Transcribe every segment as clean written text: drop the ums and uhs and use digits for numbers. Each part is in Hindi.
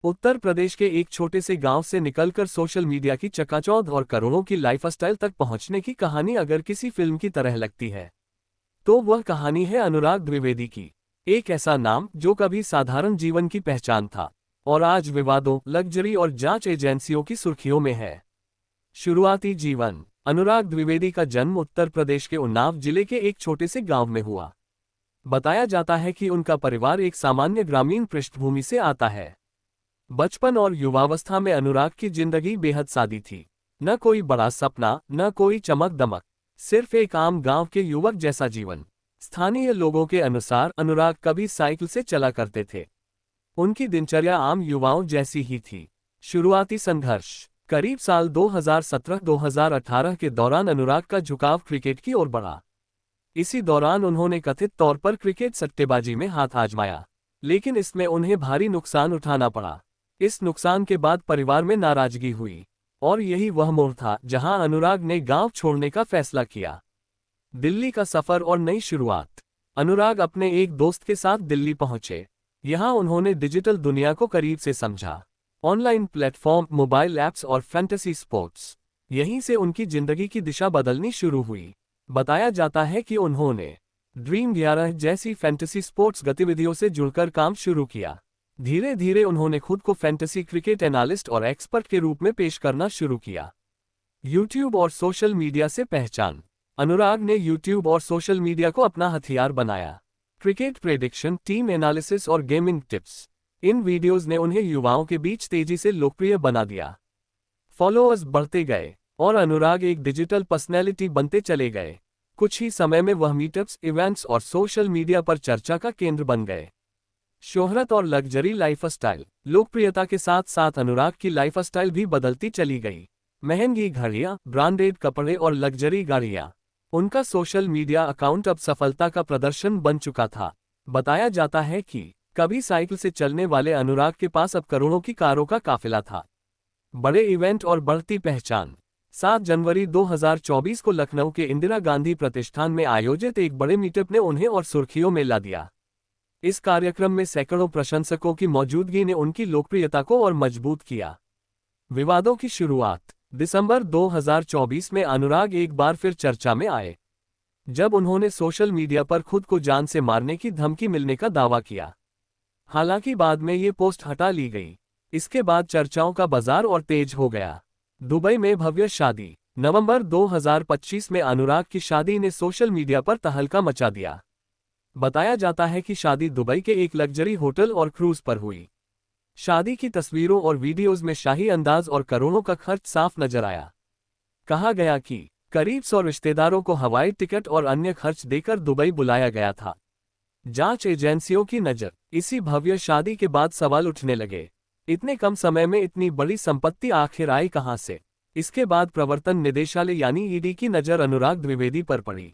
उत्तर प्रदेश के एक छोटे से गांव से निकलकर सोशल मीडिया की चकाचौंध और करोड़ों की लाइफस्टाइल तक पहुंचने की कहानी अगर किसी फिल्म की तरह लगती है तो वह कहानी है अनुराग द्विवेदी की। एक ऐसा नाम जो कभी साधारण जीवन की पहचान था और आज विवादों, लग्जरी और जांच एजेंसियों की सुर्खियों में है। शुरुआती जीवन। अनुराग द्विवेदी का जन्म उत्तर प्रदेश के उन्नाव जिले के एक छोटे से गांव में हुआ। बताया जाता है कि उनका परिवार एक सामान्य ग्रामीण पृष्ठभूमि से आता है। बचपन और युवावस्था में अनुराग की जिंदगी बेहद सादी थी। न कोई बड़ा सपना, न कोई चमक दमक, सिर्फ एक आम गांव के युवक जैसा जीवन। स्थानीय लोगों के अनुसार अनुराग कभी साइकिल से चला करते थे। उनकी दिनचर्या आम युवाओं जैसी ही थी। शुरुआती संघर्ष। करीब साल 2017-2018 के दौरान अनुराग का झुकाव क्रिकेट की ओर बढ़ा। इसी दौरान उन्होंने कथित तौर पर क्रिकेट सट्टेबाजी में हाथ आजमाया, लेकिन इसमें उन्हें भारी नुकसान उठाना पड़ा। इस नुकसान के बाद परिवार में नाराजगी हुई और यही वह मोड़ था जहां अनुराग ने गांव छोड़ने का फैसला किया। दिल्ली का सफर और नई शुरुआत। अनुराग अपने एक दोस्त के साथ दिल्ली पहुंचे। यहां उन्होंने डिजिटल दुनिया को करीब से समझा। ऑनलाइन प्लेटफॉर्म, मोबाइल ऐप्स और फैंटेसी स्पोर्ट्स, यहीं से उनकी जिंदगी की दिशा बदलनी शुरू हुई। बताया जाता है कि उन्होंने ड्रीम 11 जैसी फैंटेसी स्पोर्ट्स गतिविधियों से जुड़कर काम शुरू किया। धीरे धीरे उन्होंने खुद को फैंटेसी क्रिकेट एनालिस्ट और एक्सपर्ट के रूप में पेश करना शुरू किया। यूट्यूब और सोशल मीडिया से पहचान। अनुराग ने यूट्यूब और सोशल मीडिया को अपना हथियार बनाया। क्रिकेट प्रेडिक्शन, टीम एनालिसिस और गेमिंग टिप्स, इन वीडियोस ने उन्हें युवाओं के बीच तेजी से लोकप्रिय बना दिया। फॉलोअर्स बढ़ते गए और अनुराग एक डिजिटल पर्सनैलिटी बनते चले गए। कुछ ही समय में वह मीटअप्स, इवेंट्स और सोशल मीडिया पर चर्चा का केंद्र बन गए। शोहरत और लग्जरी लाइफस्टाइल। लोकप्रियता के साथ साथ अनुराग की लाइफस्टाइल भी बदलती चली गई। महंगी घड़ियां, ब्रांडेड कपड़े और लग्जरी गाड़ियां। उनका सोशल मीडिया अकाउंट अब सफलता का प्रदर्शन बन चुका था। बताया जाता है कि कभी साइकिल से चलने वाले अनुराग के पास अब करोड़ों की कारों का काफिला था। बड़े इवेंट और बढ़ती पहचान। 7 जनवरी 2024 को लखनऊ के इंदिरा गांधी प्रतिष्ठान में आयोजित एक बड़े मीटअप ने उन्हें और सुर्खियों में ला दिया। इस कार्यक्रम में सैकड़ों प्रशंसकों की मौजूदगी ने उनकी लोकप्रियता को और मजबूत किया। विवादों की शुरुआत। दिसंबर 2024 में अनुराग एक बार फिर चर्चा में आए, जब उन्होंने सोशल मीडिया पर खुद को जान से मारने की धमकी मिलने का दावा किया। हालांकि बाद में ये पोस्ट हटा ली गई। इसके बाद चर्चाओं का बाजार और तेज हो गया। दुबई में भव्य शादी। नवंबर 2025 में अनुराग की शादी ने सोशल मीडिया पर तहलका मचा दिया। बताया जाता है कि शादी दुबई के एक लग्जरी होटल और क्रूज पर हुई। शादी की तस्वीरों और वीडियोज में शाही अंदाज और करोड़ों का खर्च साफ नजर आया। कहा गया कि करीब 100 रिश्तेदारों को हवाई टिकट और अन्य खर्च देकर दुबई बुलाया गया था। जांच एजेंसियों की नज़र। इसी भव्य शादी के बाद सवाल उठने लगे, इतने कम समय में इतनी बड़ी संपत्ति आखिर आई कहां से। इसके बाद प्रवर्तन निदेशालय यानी ईडी की नज़र अनुराग द्विवेदी पर पड़ी।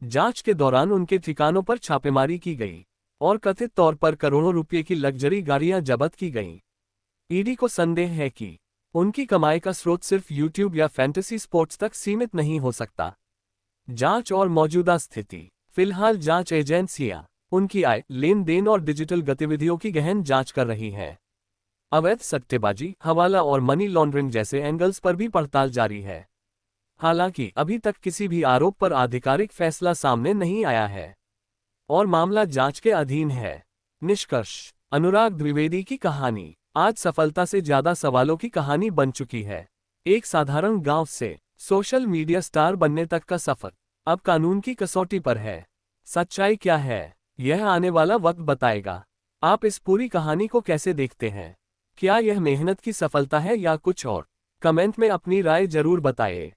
जांच के दौरान उनके ठिकानों पर छापेमारी की गई और कथित तौर पर करोड़ों रुपये की लग्जरी गाड़ियां जब्त की गईं। ईडी को संदेह है कि उनकी कमाई का स्रोत सिर्फ यूट्यूब या फैंटेसी स्पोर्ट्स तक सीमित नहीं हो सकता। जांच और मौजूदा स्थिति। फिलहाल जांच एजेंसियां उनकी आय, लेन देन और डिजिटल गतिविधियों की गहन जांच कर रही हैं। अवैध सट्टेबाजी, हवाला और मनी लॉन्ड्रिंग जैसे एंगल्स पर भी पड़ताल जारी है। हालांकि अभी तक किसी भी आरोप पर आधिकारिक फैसला सामने नहीं आया है और मामला जांच के अधीन है। निष्कर्ष। अनुराग द्विवेदी की कहानी आज सफलता से ज्यादा सवालों की कहानी बन चुकी है। एक साधारण गांव से सोशल मीडिया स्टार बनने तक का सफर अब कानून की कसौटी पर है। सच्चाई क्या है, यह आने वाला वक्त बताएगा। आप इस पूरी कहानी को कैसे देखते हैं? क्या यह मेहनत की सफलता है या कुछ और? कमेंट में अपनी राय जरूर बताएं।